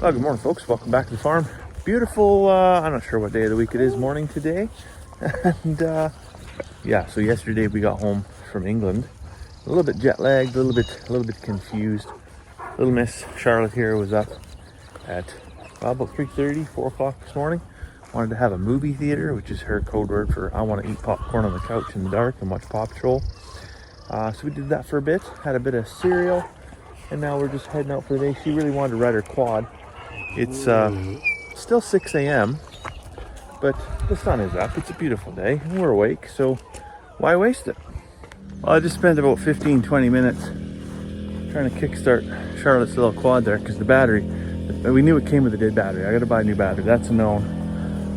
Well, good morning, folks. Welcome back to the farm. Beautiful, I'm not sure what day of the week it is, morning today. And yeah, so yesterday we got home from England. A little bit jet lagged, a little bit confused. Little Miss Charlotte here was up at about 3:30, 4 o'clock this morning. Wanted to have a movie theater, which is her code word for I want to eat popcorn on the couch in the dark and watch Paw Patrol. So we did that for a bit, had a bit of cereal, and now we're just heading out for the day. She really wanted to ride her quad. It's still 6 a.m., but the sun is up. It's a beautiful day, and we're awake, so why waste it? Well, I just spent about 15-20 minutes trying to kickstart Charlotte's little quad there, because the battery, we knew it came with a dead battery. I gotta buy a new battery, that's a known.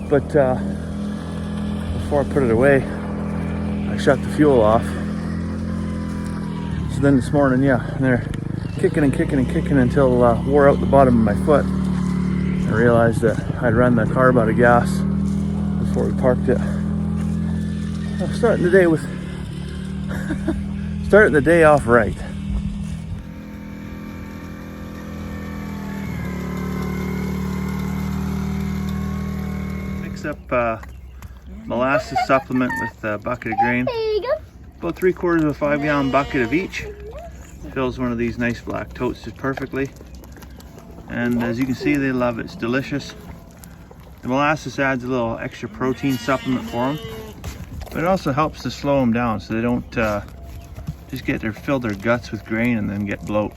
But before I put it away, I shut the fuel off. So then this morning, yeah, they're kicking until wore out the bottom of my foot. I realized that I'd run the carb out of gas before we parked it. I'm starting the day with starting the day off right. Mix up molasses supplement with a bucket of grain. There you go. About 3/4 of a 5-gallon bucket of each. Fills one of these nice black totes just perfectly. And as you can see, they love it. It's delicious. The molasses adds a little extra protein supplement for them, but it also helps to slow them down so they don't just fill their guts with grain and then get bloat.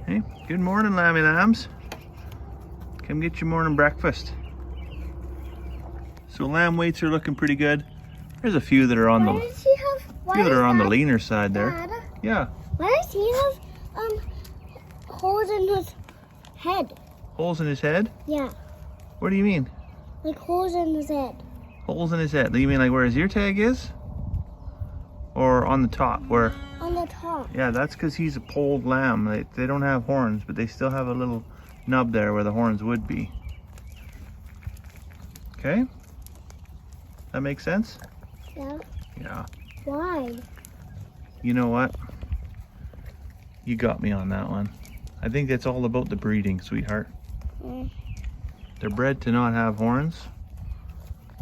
Hey, good morning, lammy lambs. Come get your morning breakfast. So lamb weights are looking pretty good. There's a few that are on the leaner side there. Dad, Yeah. why does he have holes in his head? Holes in his head? Yeah, What do you mean? like holes in his head. Holes in his head? Do you mean like where his ear tag is? Or on the top where? On the top. Yeah, that's because he's a polled lamb. They don't have horns, but they still have a little nub there where the horns would be. Okay? That makes sense? Yeah. Yeah. Why? You know what? You got me on that one. I think it's all about the breeding, sweetheart. They're bred to not have horns,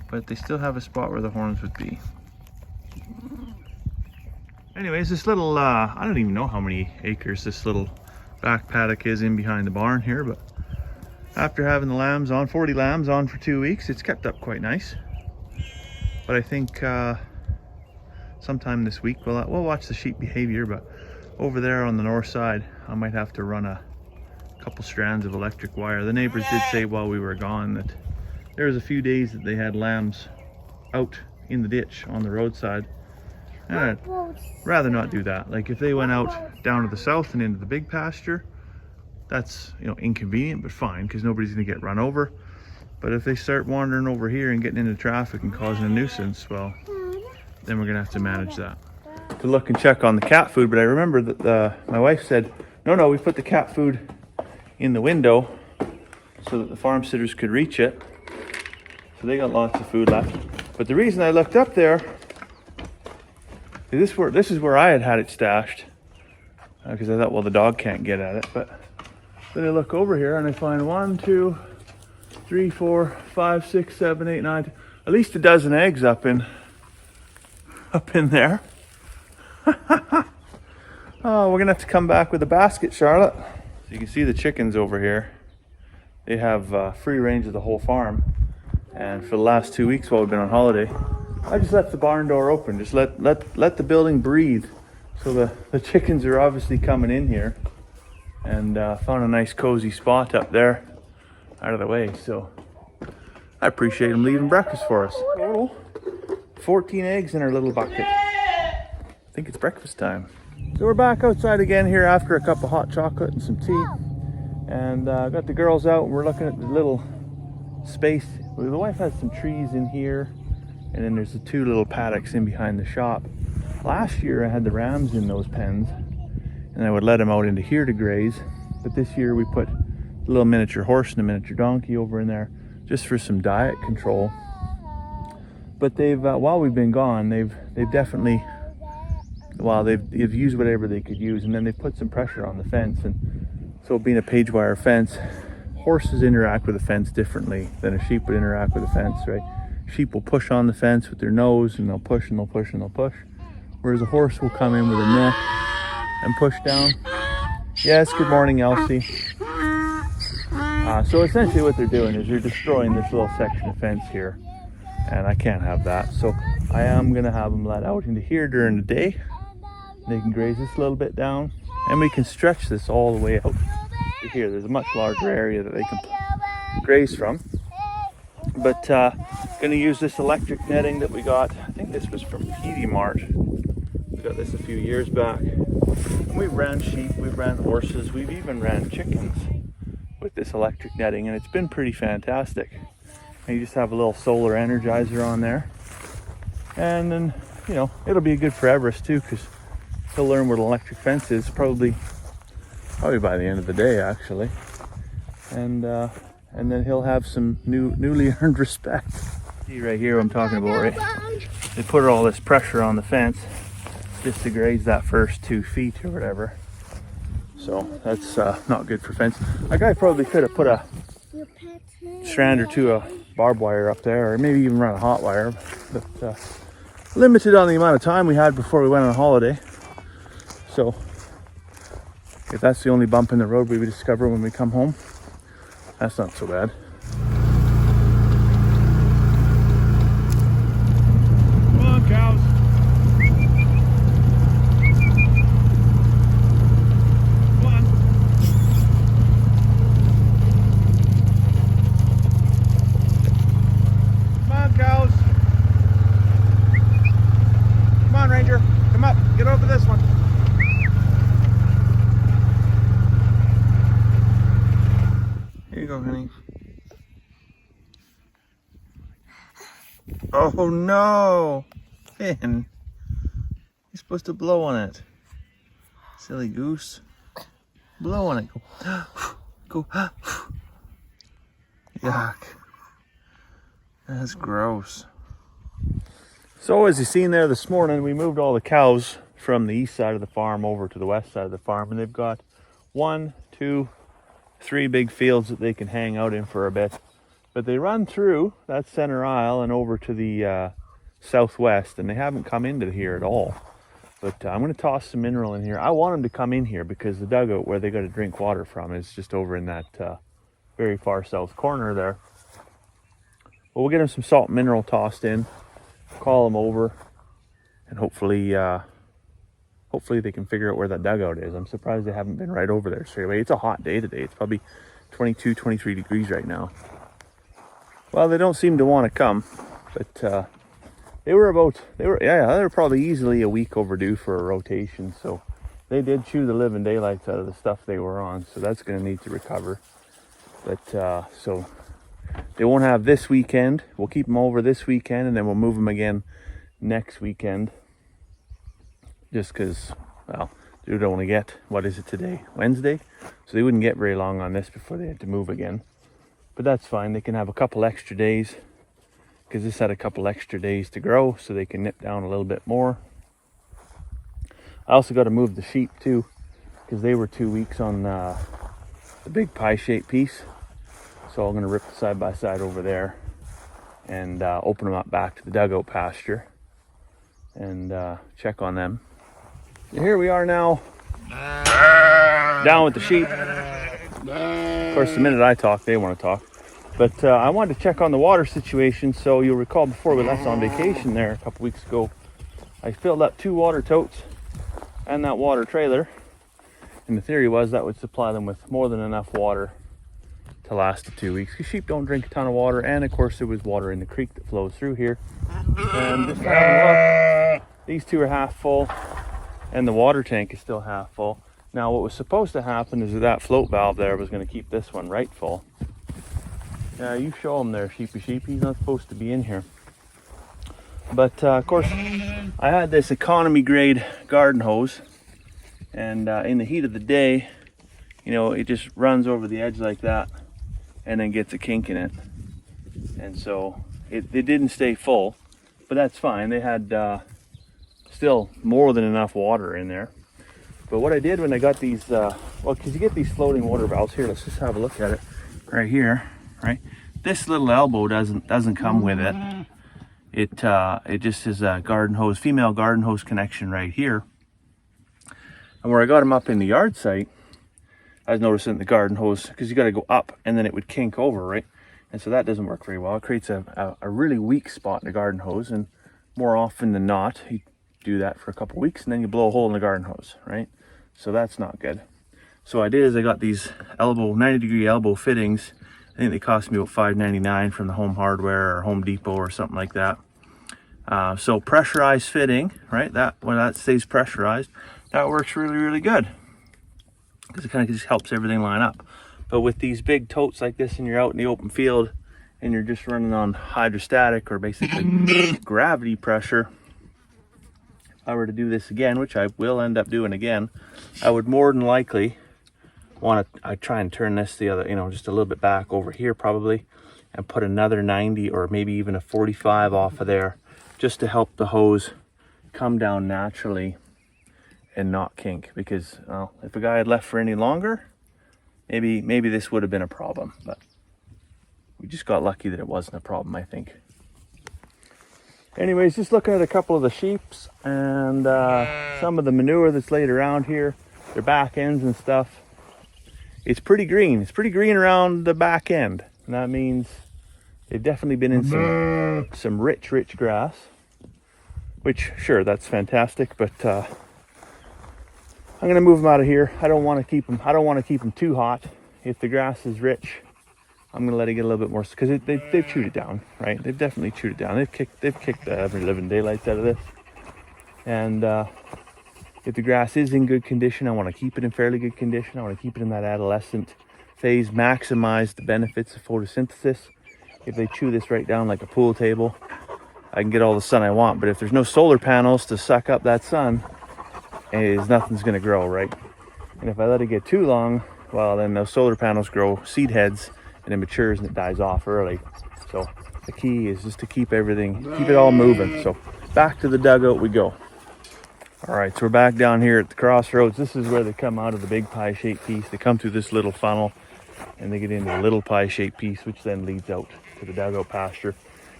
but they still have a spot where the horns would be. Anyways, this little, I don't even know how many acres this little back paddock is in behind the barn here, but after having the lambs on, 40 lambs on for 2 weeks, it's kept up quite nice. But I think sometime this week, we'll watch the sheep behavior, but over there on the north side, I might have to run a couple strands of electric wire. The neighbors did say while we were gone that there was a few days that they had lambs out in the ditch on the roadside. And I'd rather not do that. Like if they went out down to the south and into the big pasture, that's, you know, inconvenient, but fine, because nobody's gonna get run over. But if they start wandering over here and getting into traffic and causing a nuisance, well, then we're gonna have to manage that. To look and check on the cat food, but I remember that my wife said, no, we put the cat food in the window so that the farm sitters could reach it. So they got lots of food left. But the reason I looked up there is this is where I had it stashed, because I thought, well, the dog can't get at it. But then I look over here and I find 1, 2, 3, 4, 5, 6, 7, 8, 9, at least a dozen eggs up in there. Oh, we're gonna have to come back with a basket, Charlotte. So you can see the chickens over here. They have free range of the whole farm. And for the last 2 weeks while we've been on holiday, I just left the barn door open. Just let the building breathe. So the chickens are obviously coming in here, and found a nice cozy spot up there out of the way. So I appreciate them leaving breakfast for us. Oh, 14 eggs in our little bucket. I think it's breakfast time. So we're back outside again here after a cup of hot chocolate and some tea. And got the girls out and we're looking at the little space. The wife has some trees in here, and then there's the 2 little paddocks in behind the shop. Last year I had the rams in those pens, and I would let them out into here to graze. But this year we put a little miniature horse and a miniature donkey over in there just for some diet control. But they've while we've been gone, they've definitely, well, they've used whatever they could use, and then they've put some pressure on the fence. And So being a page wire fence, horses interact with a fence differently than a sheep would interact with a fence, right? Sheep will push on the fence with their nose, and they'll push and they'll push and they'll push. Whereas a horse will come in with a neck and push down. Yes, good morning, Elsie. So essentially what they're doing is they're destroying this little section of fence here. And I can't have that. So I am going to have them let out into here during the day. They can graze this little bit down. And we can stretch this all the way out to here. There's a much larger area that they can graze from. But going to use this electric netting that we got. I think this was from PD Mart. We got this a few years back. And we've ran sheep, we've ran horses, we've even ran chickens with this electric netting, and it's been pretty fantastic. And you just have a little solar energizer on there. And then, you know, it'll be good for Everest too, because he'll learn what an electric fence is probably by the end of the day, actually. And then he'll have some newly earned respect. See right here what I'm talking about, right? They put all this pressure on the fence just to graze that first 2 feet or whatever. So that's not good for fence. A guy probably could have put a strand or two of barbed wire up there, or maybe even run a hot wire, but limited on the amount of time we had before we went on holiday. So if that's the only bump in the road we would discover when we come home, that's not so bad. Come on, cows. Come on. Come on, cows. Come on, Ranger. Come up. Get over this one. Here you go, honey. Oh no! Finn, you're supposed to blow on it. Silly goose. Blow on it. Go. Go. Yuck. That's gross. So as you've seen there this morning, we moved all the cows from the east side of the farm over to the west side of the farm, and they've got 1, 2, 3 big fields that they can hang out in for a bit. But they run through that center aisle and over to the southwest, and they haven't come into here at all. But I'm going to toss some mineral in here. I want them to come in here because the dugout where they got to drink water from is just over in that very far south corner there. But we'll get them some salt and mineral tossed in, call them over, and hopefully they can figure out where that dugout is. I'm surprised they haven't been right over there straight away. It's a hot day today. It's probably 22, 23 degrees right now. Well, they don't seem to want to come, but they were probably easily a week overdue for a rotation. So they did chew the living daylights out of the stuff they were on. So that's going to need to recover. But so they won't have this weekend. We'll keep them over this weekend, and then we'll move them again next weekend. Just because, well, they don't want to get, what is it today? Wednesday? So they wouldn't get very long on this before they had to move again. But that's fine. They can have a couple extra days, because this had a couple extra days to grow, so they can nip down a little bit more. I also got to move the sheep too, because they were 2 weeks on the big pie-shaped piece. So I'm going to rip the side-by-side over there and open them up back to the dugout pasture and check on them. Here we are now, down with the sheep. Of course, the minute I talk, they want to talk. But I wanted to check on the water situation. So you'll recall before we left on vacation there a couple weeks ago, I filled up 2 water totes and that water trailer. And the theory was that would supply them with more than enough water to last the 2 weeks. Because sheep don't drink a ton of water. And of course, there was water in the creek that flows through here. And just having a look, these 2 are half full. And the water tank is still half full. Now what was supposed to happen is that float valve there was going to keep this one right full. Yeah, you show him there, sheepy sheep. He's not supposed to be in here. But of course, I had this economy grade garden hose. And in the heat of the day, you know, it just runs over the edge like that and then gets a kink in it. And so it didn't stay full, but that's fine. They had still more than enough water in there. But what I did when I got these, well, because you get these floating water valves here, let's just have a look at it right here, right? This little elbow doesn't come with it. It just is a garden hose, female garden hose connection right here. And where I got them up in the yard site, I was noticing the garden hose, because you got to go up and then it would kink over, right? And so that doesn't work very well. It creates a really weak spot in the garden hose, and more often than not, you do that for a couple weeks and then you blow a hole in the garden hose, right? So that's not good. So what I did is I got these 90-degree elbow fittings. I think they cost me about $5.99 from the Home Hardware or Home Depot or something like that. So pressurized fitting, right? When that stays pressurized, that works really, really good, because it kind of just helps everything line up. But with these big totes like this, and you're out in the open field and you're just running on hydrostatic, or basically gravity pressure, if I were to do this again, which I will end up doing again, I would more than likely I try and turn this the other, just a little bit back over here probably, and put another 90 or maybe even a 45 off of there, just to help the hose come down naturally and not kink. Because if a guy had left for any longer, maybe this would have been a problem, but we just got lucky that it wasn't a problem, I think. Anyways, just looking at a couple of the sheeps and some of the manure that's laid around here, their back ends and stuff. It's pretty green. It's pretty green around the back end. And that means they've definitely been in some rich grass, which, sure, that's fantastic, but I'm going to move them out of here. I don't want to keep them too hot. If the grass is rich, I'm going to let it get a little bit more, because they've chewed it down, right? They've definitely chewed it down. They've kicked every living daylights out of this. And if the grass is in good condition, I want to keep it in fairly good condition. I want to keep it in that adolescent phase, maximize the benefits of photosynthesis. If they chew this right down like a pool table, I can get all the sun I want. But if there's no solar panels to suck up that sun, nothing's going to grow, right? And if I let it get too long, well, then those solar panels grow seed heads, and it matures and it dies off early. So the key is just to keep it all moving. So back to the dugout we go. All right, so we're back down here at the crossroads. This is where they come out of the big pie-shaped piece. They come through this little funnel, and they get into the little pie-shaped piece, which then leads out to the dugout pasture.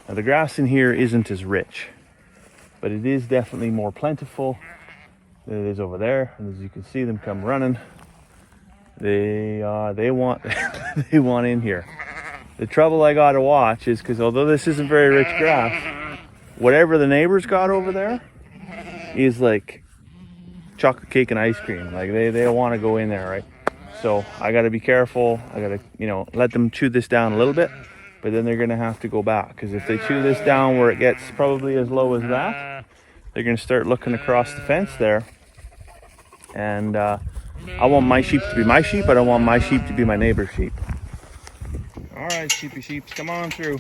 Now, the grass in here isn't as rich, but it is definitely more plentiful than it is over there. And as you can see them come running, they want they want in here. The trouble I got to watch is, because although this isn't very rich grass, whatever the neighbors got over there is like chocolate cake and ice cream. Like they want to go in there, right? So I got to be careful. I got to let them chew this down a little bit, but then they're going to have to go back, because if they chew this down where it gets probably as low as that, they're going to start looking across the fence there. And I want my sheep to be my sheep. I don't want my sheep to be my neighbor's sheep. All right, sheepy sheeps, come on through.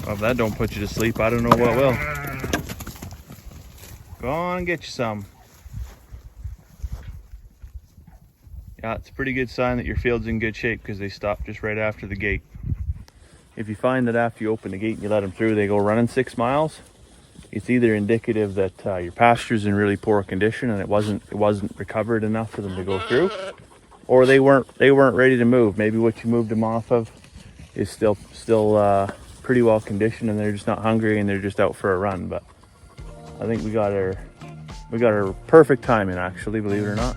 Well, if that don't put you to sleep, I don't know what will. Go on and get you some. Yeah, it's a pretty good sign that your field's in good shape, because they stop just right after the gate. If you find that after you open the gate and you let them through, they go running 6 miles, it's either indicative that your pasture's in really poor condition and it wasn't recovered enough for them to go through, or they weren't ready to move. Maybe what you moved them off of is still pretty well conditioned, and they're just not hungry and they're just out for a run. But I think we got our perfect timing, actually, believe it or not.